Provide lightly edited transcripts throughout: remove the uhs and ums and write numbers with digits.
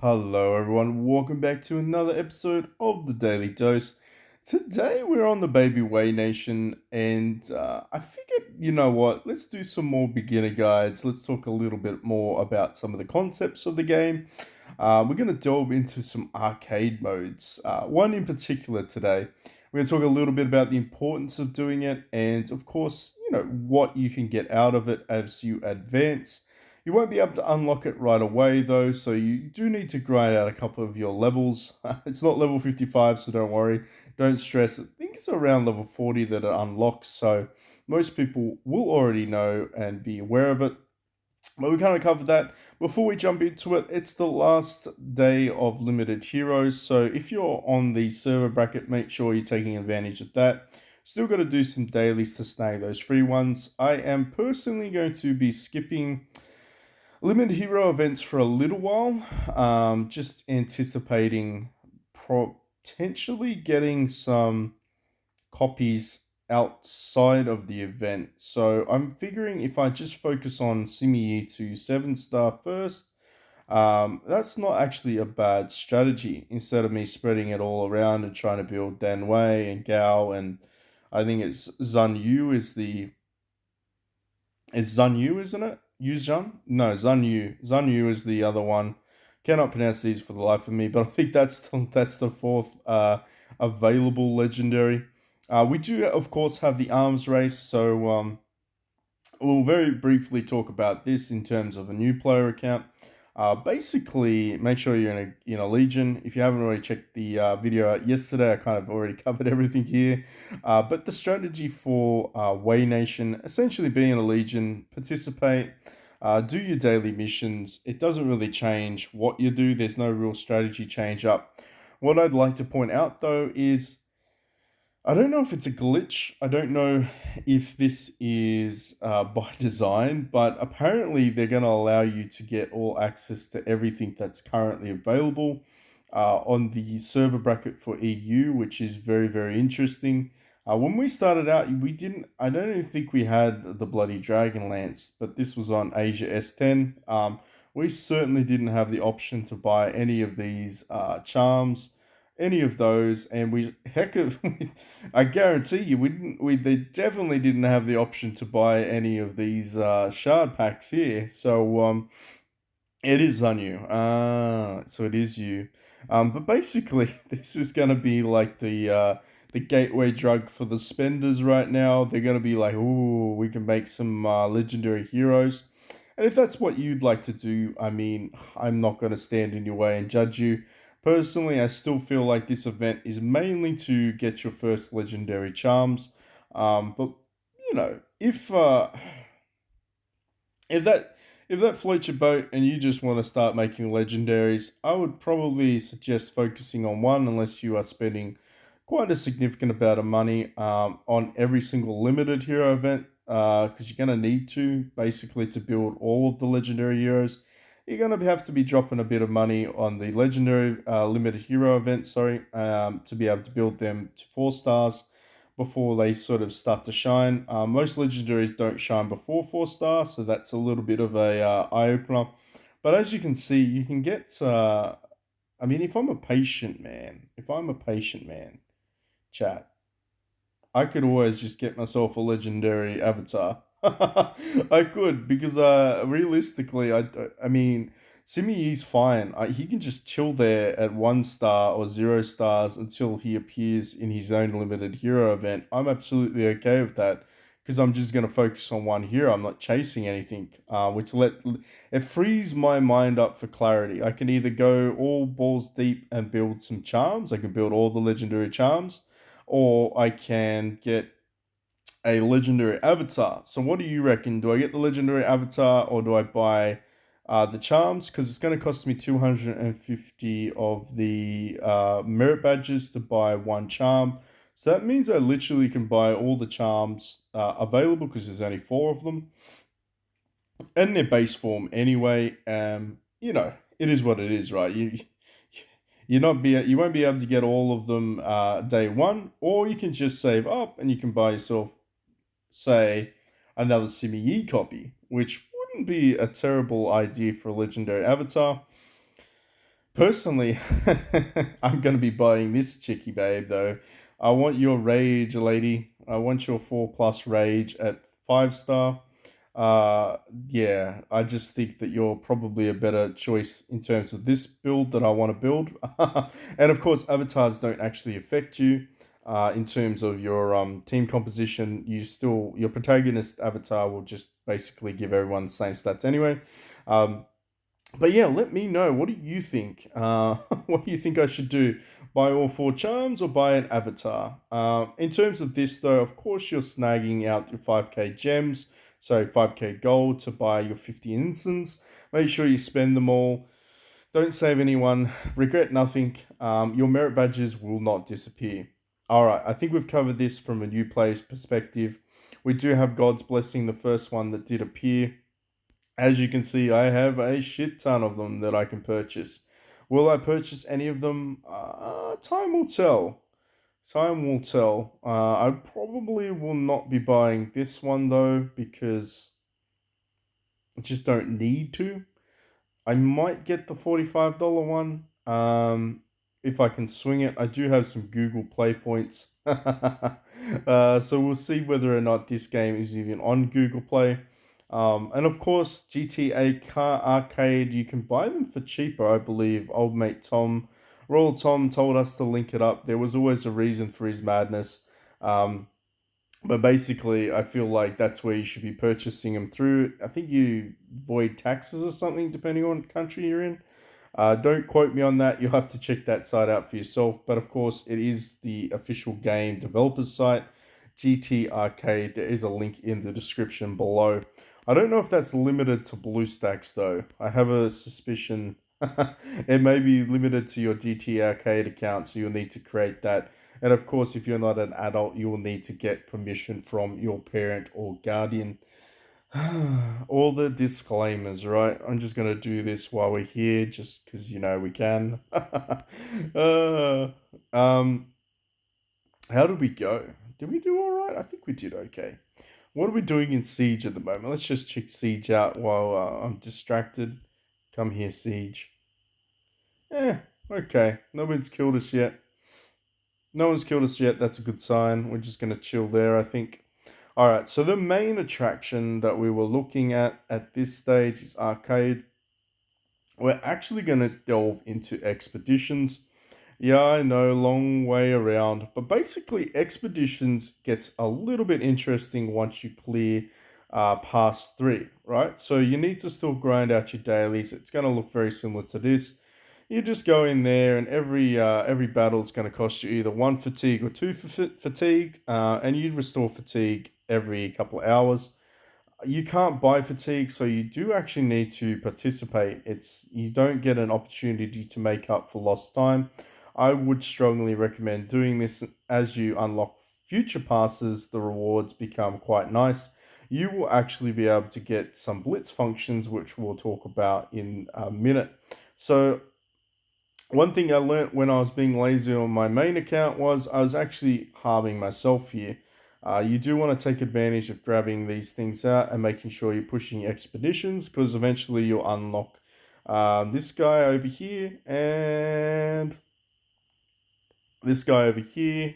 Hello, everyone. Welcome back to another episode of the Daily Dose. Today, we're on the Baby Way Nation, and I figured, you know what, let's do some more beginner guides. Let's talk a little bit more about some of the concepts of the game. We're going to delve into some arcade modes, one in particular today. We're going to talk a little bit about the importance of doing it, and of course, what you can get out of it as you advance. You won't be able to unlock it right away though, so you do need to grind out a couple of your levels. It's not level 55, so don't worry, don't stress. I think it's around level 40 that it unlocks, so most people will already know and be aware of it. But we kind of covered that. Before we jump into it, it's the last day of limited heroes, so if you're on the server bracket, make sure you're taking advantage of that. Still got to do some dailies to snag those free ones. I am personally going to be skipping limited hero events for a little while, just anticipating potentially getting some copies outside of the event. So I'm figuring if I just focus on Simi to 7-star first, that's not actually a bad strategy instead of me spreading it all around and trying to build Dan Wei and Gao, and I think it's Zun Yu is Zun Yu, isn't it? Yu Zhun? No, Zun Yu. Zun Yu is the other one. Cannot pronounce these for the life of me, but I think that's the fourth available legendary. We do, of course, have the arms race, so we'll very briefly talk about this in terms of a new player account. Basically, make sure you're in a legion. If you haven't already checked the video out yesterday, I kind of already covered everything here. But the strategy for Way Nation, essentially being a legion, participate, do your daily missions. It doesn't really change what you do. There's no real strategy change up. What I'd like to point out though is I don't know if it's a glitch. I don't know if this is by design, but apparently they're going to allow you to get all access to everything that's currently available on the server bracket for EU, which is very, very interesting. When we started out, we didn't, I don't even think we had the bloody Dragon Lance, but this was on Asia S10. We certainly didn't have the option to buy any of these charms, any of those, and we heck of I guarantee you they definitely didn't have the option to buy any of these shard packs here. So it is on you. So it is you. But basically this is gonna be like the gateway drug for the spenders right now. They're gonna be like, ooh, we can make some legendary heroes. And if that's what you'd like to do, I mean, I'm not going to stand in your way and judge you. Personally, I still feel like this event is mainly to get your first legendary charms. But if that floats your boat and you just want to start making legendaries, I would probably suggest focusing on one, unless you are spending quite a significant amount of money on every single limited hero event, because you're going to need to basically to build all of the legendary heroes. You're going to have to be dropping a bit of money on the legendary limited hero event, sorry, to be able to build them to 4 stars before they sort of start to shine. Most legendaries don't shine before 4 star, so that's a little bit of a eye opener. But as you can see, you can get. I mean, if I'm a patient man, chat, I could always just get myself a legendary avatar. I could, because realistically, I mean, Simi is fine. He can just chill there at 1 star or 0 stars until he appears in his own limited hero event. I'm absolutely okay with that because I'm just gonna focus on one hero. I'm not chasing anything, it frees my mind up for clarity. I can either go all balls deep and build some charms. I can build all the legendary charms, or I can get a legendary avatar. So what do you reckon? Do I get the legendary avatar or do I buy the charms? Because it's going to cost me 250 of the merit badges to buy one charm. So that means I literally can buy all the charms available, because there's only 4 of them, and their base form anyway. It is what it is, right? You won't be able to get all of them day one, or you can just save up and you can buy yourself, say, another Simi Yi copy, which wouldn't be a terrible idea for a legendary avatar. Personally, I'm going to be buying this chicky babe though. I want your rage, lady. I want your 4 plus rage at 5 star. Uh, yeah, I just think that you're probably a better choice in terms of this build that I want to build. And of course, avatars don't actually affect you. In terms of your team composition, your protagonist avatar will just basically give everyone the same stats anyway. Um, but yeah, let me know. What do you think? What do you think I should do? Buy all 4 charms or buy an avatar? In terms of this, though, of course, you're snagging out your 5k gems, so 5k gold to buy your 50 instants. Make sure you spend them all. Don't save anyone. Regret nothing. Your merit badges will not disappear. All right, I think we've covered this from a new player's perspective. We do have God's Blessing, the first one that did appear. As you can see, I have a shit ton of them that I can purchase. Will I purchase any of them? Time will tell. Time will tell. I probably will not be buying this one though because I just don't need to. I might get the $45 one. If I can swing it. I do have some Google Play points. So we'll see whether or not this game is even on Google Play. And of course, GTA Car Arcade, you can buy them for cheaper, I believe. Old mate Tom, Royal Tom told us to link it up. There was always a reason for his madness. Um, but basically, I feel like that's where you should be purchasing them through. I think you void taxes or something, depending on country you're in. Don't quote me on that. You'll have to check that site out for yourself. But of course, it is the official game developers site, GT Arcade. There is a link in the description below. I don't know if that's limited to BlueStacks though. I have a suspicion it may be limited to your GT Arcade account, so you'll need to create that. And of course, if you're not an adult, you will need to get permission from your parent or guardian. All the disclaimers, right? I'm just gonna do this while we're here, just because we can. uh, um, how did we go? Did we do all right? I think we did okay. What are we doing in Siege at the moment? Let's just check Siege out while I'm distracted. Come here, Siege. Okay. Nobody's killed us yet. No one's killed us yet. That's a good sign. We're just gonna chill there, I think. All right, so the main attraction that we were looking at this stage is arcade. We're actually going to delve into expeditions. Yeah, I know, long way around, but basically expeditions gets a little bit interesting once you clear past 3, right? So you need to still grind out your dailies. It's going to look very similar to this. You just go in there, and every battle is going to cost you either 1 fatigue or 2 fatigue, and you restore fatigue every couple of hours. You can't buy fatigue, so you do actually need to participate. You don't get an opportunity to make up for lost time. I would strongly recommend doing this as you unlock future passes. The rewards become quite nice. You will actually be able to get some blitz functions, which we'll talk about in a minute. So one thing I learnt when I was being lazy on my main account was I was actually harming myself here. You do want to take advantage of grabbing these things out and making sure you're pushing expeditions, because eventually you'll unlock this guy over here and this guy over here,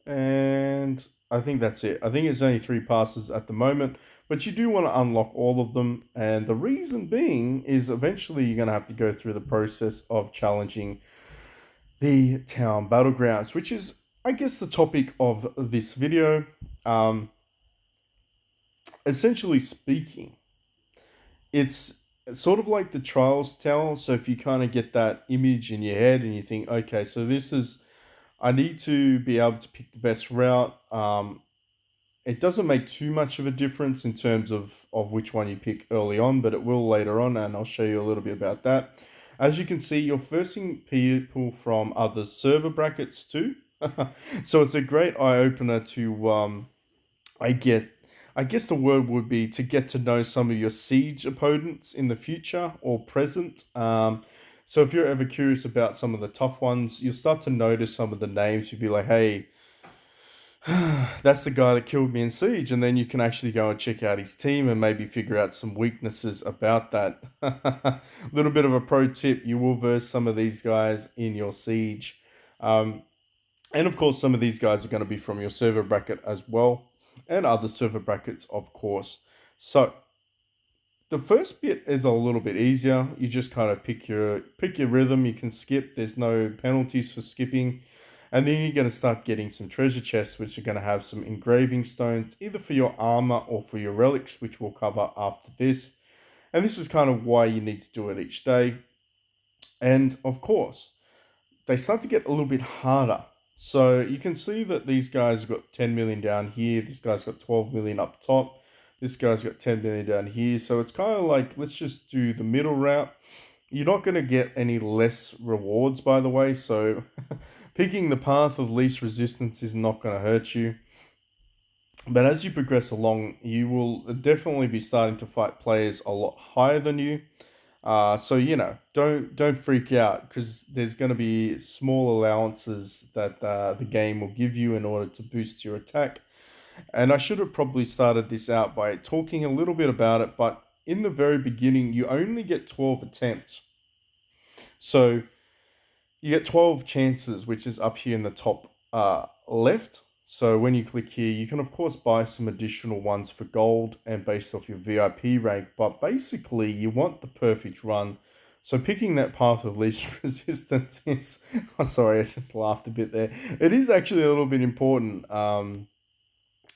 and I think that's it. I think it's only 3 passes at the moment, but you do want to unlock all of them, and the reason being is eventually you're going to have to go through the process of challenging the town battlegrounds, which is, I guess, the topic of this video. Essentially speaking, it's sort of like the trials tower. So if you kind of get that image in your head and you think, okay, so I need to be able to pick the best route. It doesn't make too much of a difference in terms of which one you pick early on, but it will later on, and I'll show you a little bit about that. As you can see, you're forcing people from other server brackets too. So it's a great eye-opener to, I guess, I guess the word would be to get to know some of your siege opponents in the future or present. So if you're ever curious about some of the tough ones, you'll start to notice some of the names. You'll be like, hey, That's the guy that killed me in Siege, and then you can actually go and check out his team and maybe figure out some weaknesses about that. Little bit of a pro tip: you will verse some of these guys in your Siege, um, and of course, some of these guys are going to be from your server bracket as well, and other server brackets, of course. So the first bit is a little bit easier. You just kind of pick your rhythm. You can skip. There's no penalties for skipping. And then you're going to start getting some treasure chests, which are going to have some engraving stones, either for your armor or for your relics, which we'll cover after this. And this is kind of why you need to do it each day. And of course, they start to get a little bit harder. So you can see that these guys have got 10 million down here. This guy's got 12 million up top. This guy's got 10 million down here. So it's kind of like, let's just do the middle route. You're not going to get any less rewards, by the way. So picking the path of least resistance is not going to hurt you. But as you progress along, you will definitely be starting to fight players a lot higher than you. So don't freak out because there's going to be small allowances that the game will give you in order to boost your attack. And I should have probably started this out by talking a little bit about it, but in the very beginning, you only get 12 attempts. So you get 12 chances, which is up here in the top left. So when you click here, you can of course buy some additional ones for gold and based off your VIP rank, but basically you want the perfect run. So picking that path of least resistance is, oh, sorry, I just laughed a bit there. It is actually a little bit important.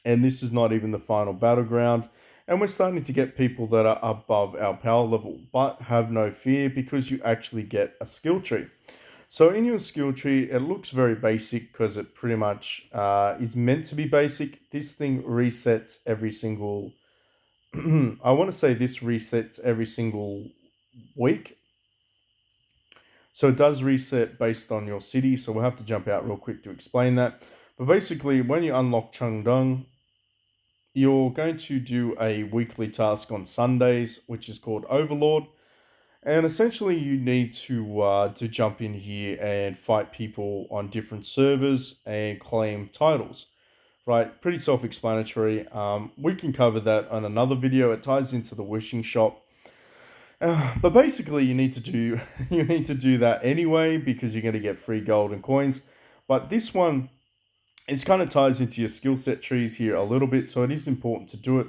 And this is not even the final battleground. And we're starting to get people that are above our power level, but have no fear because you actually get a skill tree. So in your skill tree, it looks very basic because it pretty much is meant to be basic. This thing resets every single, I want to say this resets every single week. So it does reset based on your city. So we'll have to jump out real quick to explain that. But basically, when you unlock Chengdong, you're going to do a weekly task on Sundays, which is called Overlorde. And essentially, you need to jump in here and fight people on different servers and claim titles, right? Pretty self-explanatory. We can cover that on another video. It ties into the wishing shop, but basically, you need to do you need to do that anyway because you're going to get free gold and coins. But this one, it's kind of ties into your skill set trees here a little bit, so it is important to do it.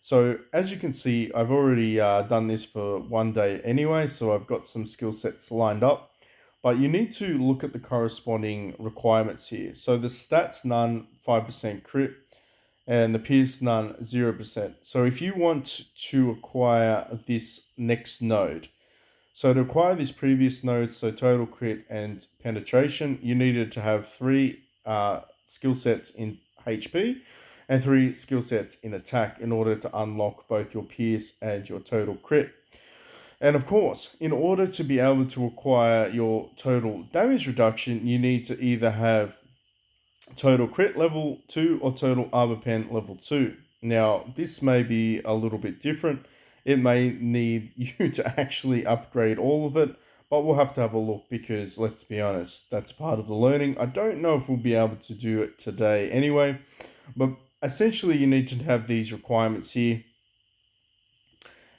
So as you can see, I've already done this for one day anyway, so I've got some skill sets lined up. But you need to look at the corresponding requirements here. So the stats none, 5% crit, and the pierce none, 0%. So if you want to acquire this next node, so to acquire this previous node, so total crit and penetration, you needed to have 3 skill sets in HP and 3 skill sets in attack in order to unlock both your pierce and your total crit. And of course, in order to be able to acquire your total damage reduction, you need to either have total crit level 2 or total armor pen level 2. Now, this may be a little bit different. It may need you to actually upgrade all of it, but we'll have to have a look because let's be honest, that's part of the learning. I don't know if we'll be able to do it today anyway, but essentially you need to have these requirements here.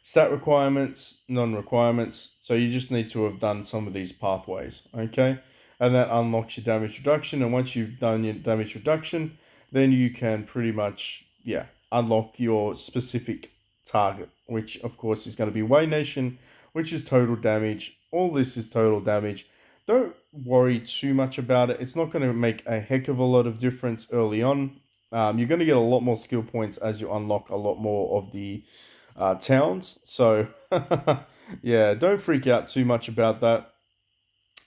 Stat requirements, non-requirements. So you just need to have done some of these pathways, okay? And that unlocks your damage reduction. And once you've done your damage reduction, then you can pretty much, unlock your specific target, which of course is going to be Way Nation, which is total damage. All this is total damage. Don't worry too much about it. It's not going to make a heck of a lot of difference early on. You're going to get a lot more skill points as you unlock a lot more of the towns. So, yeah, don't freak out too much about that.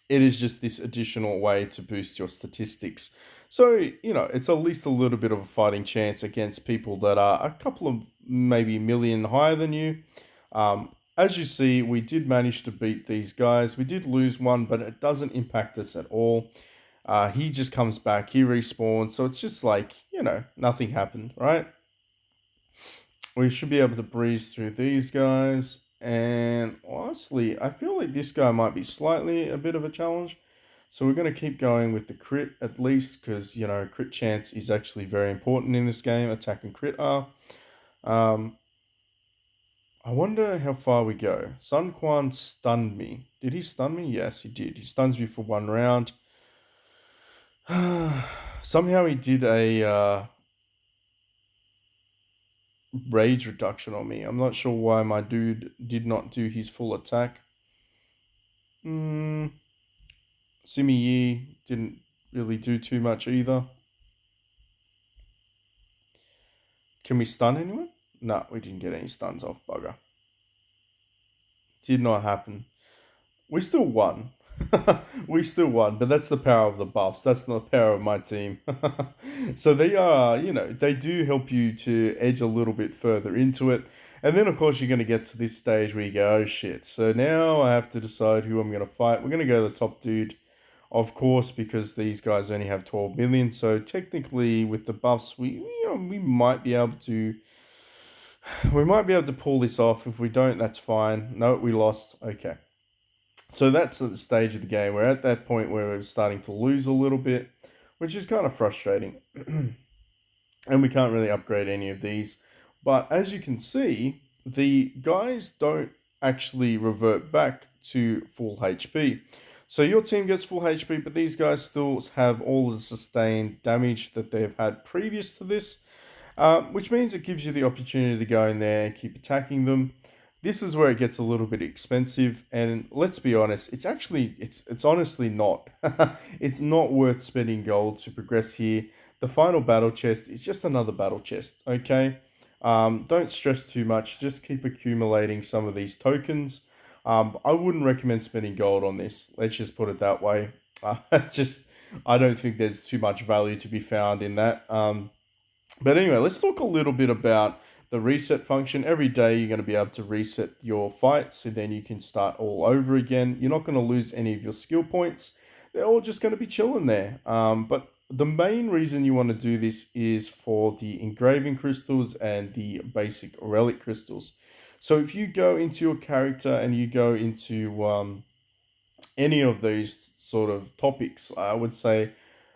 It is just this additional way to boost your statistics. So, it's at least a little bit of a fighting chance against people that are a couple of maybe million higher than you. As you see, we did manage to beat these guys. We did lose one, but it doesn't impact us at all. He just comes back, he respawns. So it's just like, nothing happened, right? We should be able to breeze through these guys. And honestly, I feel like this guy might be slightly a bit of a challenge. So we're going to keep going with the crit at least because, crit chance is actually very important in this game. Attack and crit are. Um, I wonder how far we go. Sun Quan stunned me. Did he stun me? Yes, he did. He stuns me for 1 round. Somehow he did a rage reduction on me. I'm not sure why my dude did not do his full attack. Simi Yi didn't really do too much either. Can we stun anyone? No, we didn't get any stuns off, bugger. Did not happen. We still won. We still won, but that's the power of the buffs. That's not the power of my team. So they are, they do help you to edge a little bit further into it. And then, of course, you're going to get to this stage where you go, oh shit. So now I have to decide who I'm going to fight. We're going to go to the top dude, of course, because these guys only have 12 million. So technically, with the buffs, we might be able to. We might be able to pull this off. If we don't, that's fine. No, we lost. Okay. So that's at the stage of the game. We're at that point where we're starting to lose a little bit, which is kind of frustrating. And we can't really upgrade any of these. But as you can see, the guys don't actually revert back to full HP. So your team gets full HP, but these guys still have all the sustained damage that they've had previous to this, which means it gives you the opportunity to go in there and keep attacking them. This is where it gets a little bit expensive, and let's be honest, it's honestly not. It's not worth spending gold to progress here. The final battle chest is just another battle chest, okay? Don't stress too much, just keep accumulating some of these tokens. I wouldn't recommend spending gold on this, let's just put it that way. Just, I don't think there's too much value to be found in that. But anyway, let's talk a little bit about the reset function. Every day you're going to be able to reset your fight, so then you can start all over again. You're not going to lose any of your skill points. They're all just going to be chilling there. But the main reason you want to do this is for the engraving crystals and the basic relic crystals. So if you go into your character and you go into any of these sort of topics, I would say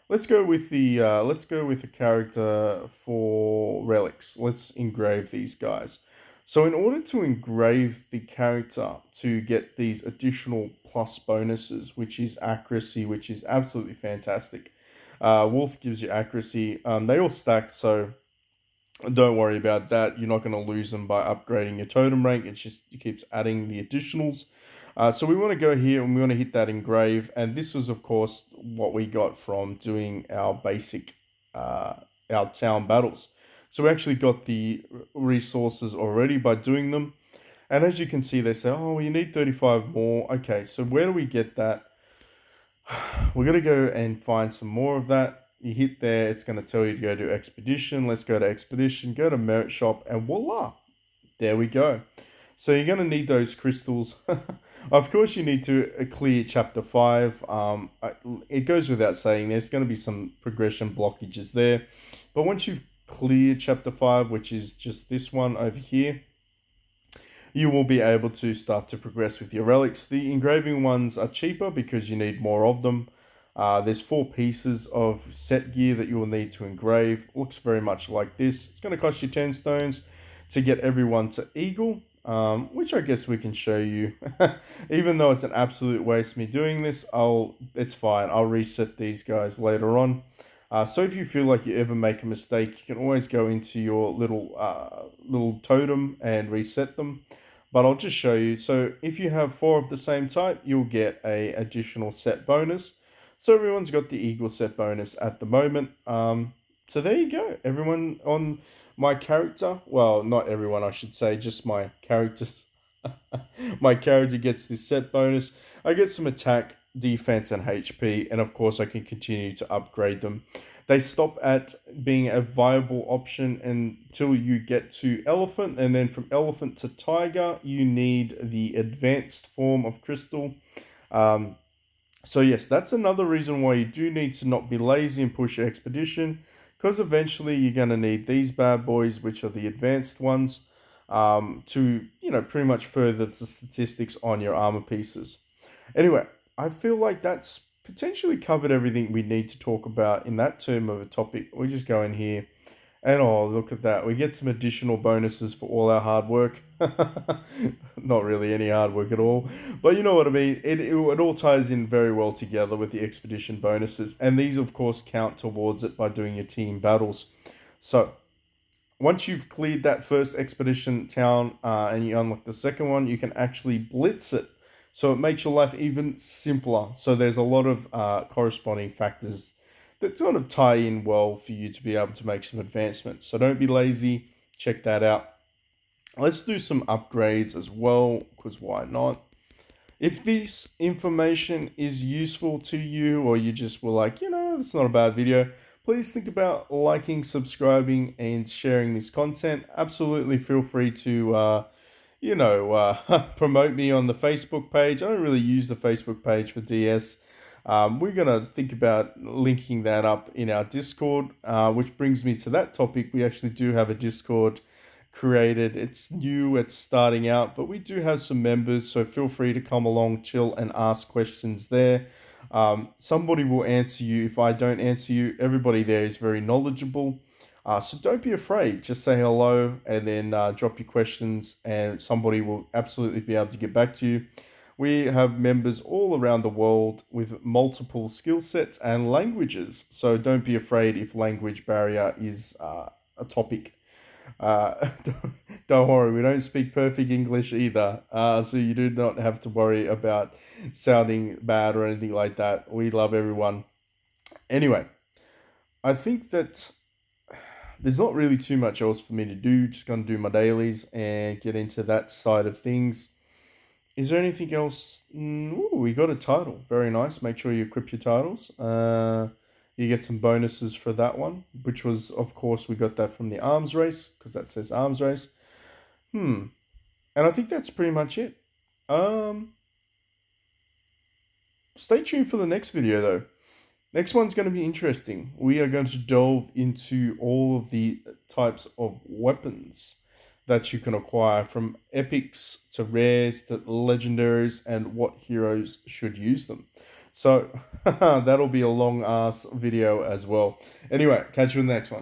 let's go with the character for relics. Let's engrave these guys. So in order to engrave the character to get these additional plus bonuses, which is accuracy, which is absolutely fantastic. Wolf gives you accuracy. They all stack, so don't worry about that. You're not going to lose them by upgrading your totem rank. It's just it keeps adding the additionals. So we want to go here and we want to hit that engrave. And this is, of course, what we got from doing our basic, our town battles. So we actually got the resources already by doing them. And as you can see, they say, oh, you need 35 more. Okay, so where do we get that? We're going to go and find some more of that. You hit there, it's going to tell you to go to Expedition. Let's go to Expedition, go to Merit Shop, and voila, there we go. So you're going to need those crystals. Of course, you need to clear Chapter 5. It goes without saying, there's going to be some progression blockages there. But once you've cleared Chapter 5, which is just this one over here, you will be able to start to progress with your relics. The engraving ones are cheaper because you need more of them. There's 4 pieces of set gear that you will need to engrave. Looks very much like this. It's going to cost you 10 stones to get everyone to Eagle, which I guess we can show you. Even though it's an absolute waste me doing this, it's fine. I'll reset these guys later on. So if you feel like you ever make a mistake, you can always go into your little totem and reset them. But I'll just show you. So if you have 4 of the same type, you'll get a additional set bonus. So everyone's got the Eagle set bonus at the moment. So there you go. Everyone on my character, well, not everyone, I should say, just my characters. My character gets this set bonus. I get some attack, defense, and HP, and of course I can continue to upgrade them. They stop at being a viable option until you get to Elephant, and then from Elephant to Tiger, you need the advanced form of Crystal. So yes, that's another reason why you do need to not be lazy and push your expedition, because eventually you're going to need these bad boys, which are the advanced ones, to, pretty much further the statistics on your armor pieces. Anyway, I feel like that's potentially covered everything we need to talk about in that term of a topic. We just go in here and oh, look at that. We get some additional bonuses for all our hard work. Not really any hard work at all. But you know what I mean. It all ties in very well together with the expedition bonuses. And these, of course, count towards it by doing your team battles. So once you've cleared that first expedition town and you unlock the second one, you can actually blitz it. So it makes your life even simpler. So there's a lot of corresponding factors that sort of tie in well for you to be able to make some advancements. So don't be lazy. Check that out. Let's do some upgrades as well, because why not? If this information is useful to you, or you just were like, it's not a bad video, please think about liking, subscribing, and sharing this content. Absolutely feel free to, promote me on the Facebook page. I don't really use the Facebook page for DS. We're going to think about linking that up in our Discord, which brings me to that topic. We actually do have a Discord created. It's new, it's starting out, but we do have some members, so feel free to come along, chill, and ask questions there. Somebody will answer you. If I don't answer you, everybody there is very knowledgeable. So don't be afraid. Just say hello and then drop your questions, and somebody will absolutely be able to get back to you. We have members all around the world with multiple skill sets and languages. So don't be afraid if language barrier is a topic. Don't worry, we don't speak perfect English either. So you do not have to worry about sounding bad or anything like that. We love everyone. Anyway, I think that there's not really too much else for me to do. Just gonna do my dailies and get into that side of things. Is there anything else? Ooh, we got a title. Very nice. Make sure you equip your titles. You get some bonuses for that one, which was, of course, we got that from the arms race, because that says arms race. And I think that's pretty much it. Um, Stay tuned for the next video, though. Next one's going to be interesting. We are going to delve into all of the types of weapons that you can acquire, from epics to rares to legendaries, and what heroes should use them. So that'll be a long ass video as well. Anyway, catch you in the next one.